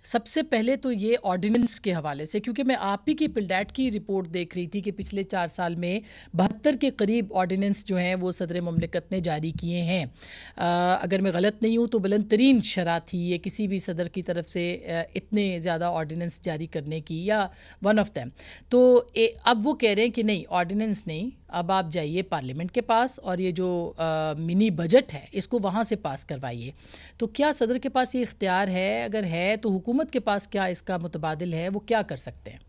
सबसे पहले तो ये ऑर्डिनेंस के हवाले से, क्योंकि मैं आप ही की पिलडैट की रिपोर्ट देख रही थी कि पिछले 4 साल में 72 के करीब ऑर्डिनेंस जो हैं वो सदर ममलिकत ने जारी किए हैं। अगर मैं गलत नहीं हूँ तो बुलंद तरीन शरह थी ये किसी भी सदर की तरफ से इतने ज़्यादा ऑर्डिनेंस जारी करने की, या वन ऑफ दैम। तो अब वो कह रहे हैं कि नहीं, ऑर्डिनेंस नहीं, अब आप जाइए पार्लियामेंट के पास और ये जो मिनी बजट है इसको वहाँ से पास करवाइए। तो क्या सदर के पास ये इख्तियार है? अगर है तो हुकूमत के पास क्या इसका मुतबादिल है, वो क्या कर सकते हैं?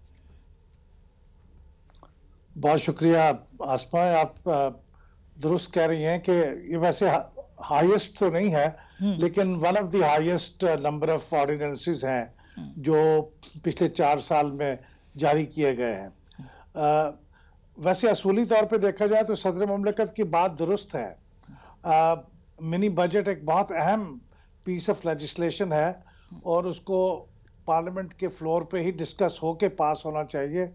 बहुत शुक्रिया आसमा, आप दुरुस्त कह रही हैं कि ये वैसे हाईएस्ट तो नहीं है, लेकिन one of the highest number of ordinances हैं जो पिछले 4 साल में जारी किए गए हैं। वैसे असूली तौर पे देखा जाए तो सदर ममलिकत की बात दुरुस्त है। मिनी बजट एक बहुत अहम पीस ऑफ लेजिस्लेशन है और उसको पार्लियामेंट के फ्लोर पे ही डिस्कस होके पास होना चाहिए,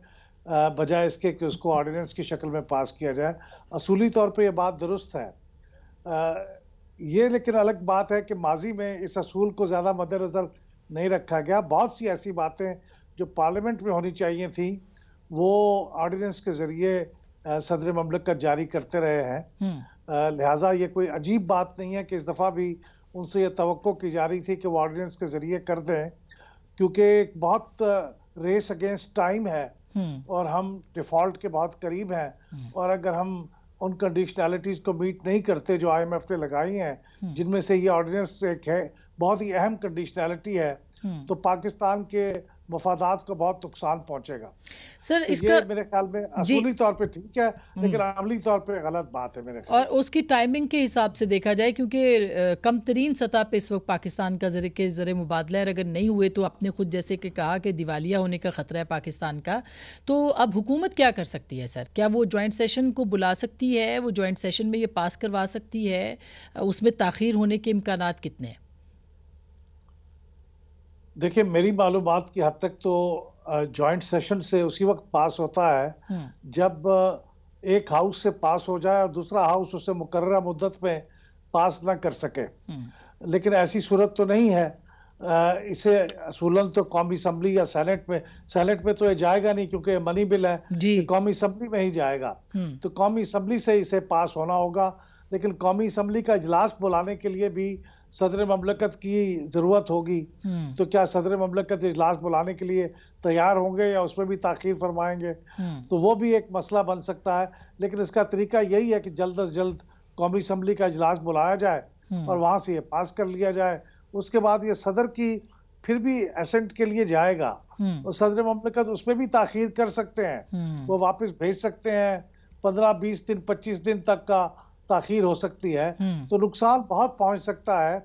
बजाय इसके कि उसको ऑर्डिनेंस की शक्ल में पास किया जाए। असूली तौर पे ये बात दुरुस्त है। ये लेकिन अलग बात है कि माजी में इस असूल को ज़्यादा मद्देनज़र नहीं रखा गया। बहुत सी ऐसी बातें जो पार्लियामेंट में होनी चाहिए थी वो ऑर्डिनेंस के ज़रिए सदर ममलिकत जारी करते रहे हैं। लिहाजा ये कोई अजीब बात नहीं है कि इस दफ़ा भी उनसे ये तवक्को की जा रही थी कि वो ऑर्डिनेंस के ज़रिए कर दें, क्योंकि एक बहुत रेस अगेंस्ट टाइम है और हम डिफ़ॉल्ट के बहुत करीब हैं। और अगर हम उन कंडीशनैलिटीज़ को मीट नहीं करते जो IMF ने लगाई हैं, जिनमें से ये ऑर्डिनेंस एक है, बहुत ही अहम कंडीशनैलिटी है, तो पाकिस्तान के मफादात को बहुत नुकसान पहुंचेगा। सर तो इसका ये मेरे ख्याल में असूली तौर पे ठीक है, लेकिन अमली तौर पे गलत बात है मेरे ख्याल। और उसकी टाइमिंग के हिसाब से देखा जाए, क्योंकि कम तरीन सतह पे इस वक्त पाकिस्तान का ज़र मुबादला है, अगर नहीं हुए तो आपने खुद जैसे कि कहा कि दिवालिया होने का ख़तरा है पाकिस्तान का। तो अब हुकूमत क्या कर सकती है सर? क्या वो जॉइंट सेशन को बुला सकती है, वो जॉइंट सेशन में ये पास करवा सकती है? उसमें ताख़ीर होने के इम्कानात कितने हैं? देखिए, मेरी मालूमात की हद तक तो जॉइंट सेशन से उसी वक्त पास होता है जब एक हाउस से पास हो जाए और दूसरा हाउस उसे मुकर्ररा मुद्दत में पास ना कर सके। लेकिन ऐसी सूरत तो नहीं है। इसे असूलन तो कौमी असम्बली या सेनेट में तो ये जाएगा नहीं, क्योंकि मनी बिल है, कौमी असम्बली में ही जाएगा। तो कौमी असम्बली से इसे पास होना होगा। लेकिन कौमी असम्बली का इजलास बुलाने के लिए भी सदर ममलकत की ज़रूरत होगी। तो क्या सदर ममलकत इजलास बुलाने के लिए तैयार होंगे या उसमें भी ताख़ीर फरमाएंगे? तो वो भी एक मसला बन सकता है। लेकिन इसका तरीका यही है कि जल्द अज जल्द कौमी असम्बली का इजलास बुलाया जाए और वहाँ से ये पास कर लिया जाए। उसके बाद ये सदर की फिर भी एसेंट के लिए जाएगा और सदर ममलकत उसमें भी ताख़ीर कर सकते हैं। वो वापस भेज सकते हैं, 15-20 दिन 25 दिन तक का ताख़ीर हो सकती है। तो नुकसान बहुत पहुंच सकता है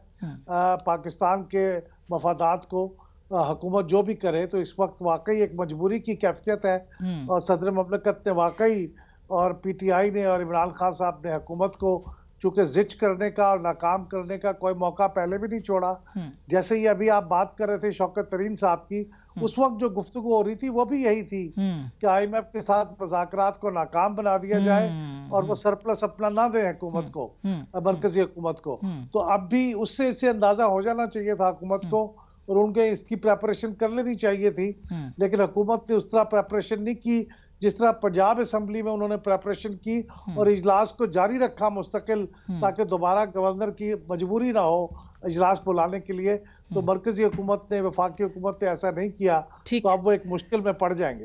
पाकिस्तान के मफादात को। हुकूमत जो भी करे, तो इस वक्त वाकई एक मजबूरी की कैफियत है और सदर ममलकत ने वाकई और PTI ने और इमरान खान साहब ने हुकूमत को चूंकि जिच करने का और नाकाम करने का कोई मौका पहले भी नहीं छोड़ा। जैसे ही अभी आप बात कर रहे थे शौकत तरीन साहब की, उस वक्त जो गुफ्तगू हो रही थी वो भी यही थी कि IMF के साथ मुज़ाकरात को नाकाम बना दिया जाए और वो सरप्लस अपना ना दे हुकूमत को, मरकजी हुकूमत को। तो अब भी उससे इसे अंदाजा हो जाना चाहिए था हुकूमत को और उनके इसकी प्रेपरेशन कर लेनी चाहिए थी। लेकिन हुकूमत ने उस तरह प्रेपरेशन नहीं की जिस तरह पंजाब असम्बली में उन्होंने प्रेपरेशन की और इजलास को जारी रखा मुस्तकिल, ताकि दोबारा गवर्नर की मजबूरी ना हो इजलास बुलाने के लिए। तो मरकजी हुकूमत ने, वफाकी हुकूमत ने ऐसा नहीं किया, तो अब वो एक मुश्किल में पड़ जाएंगे।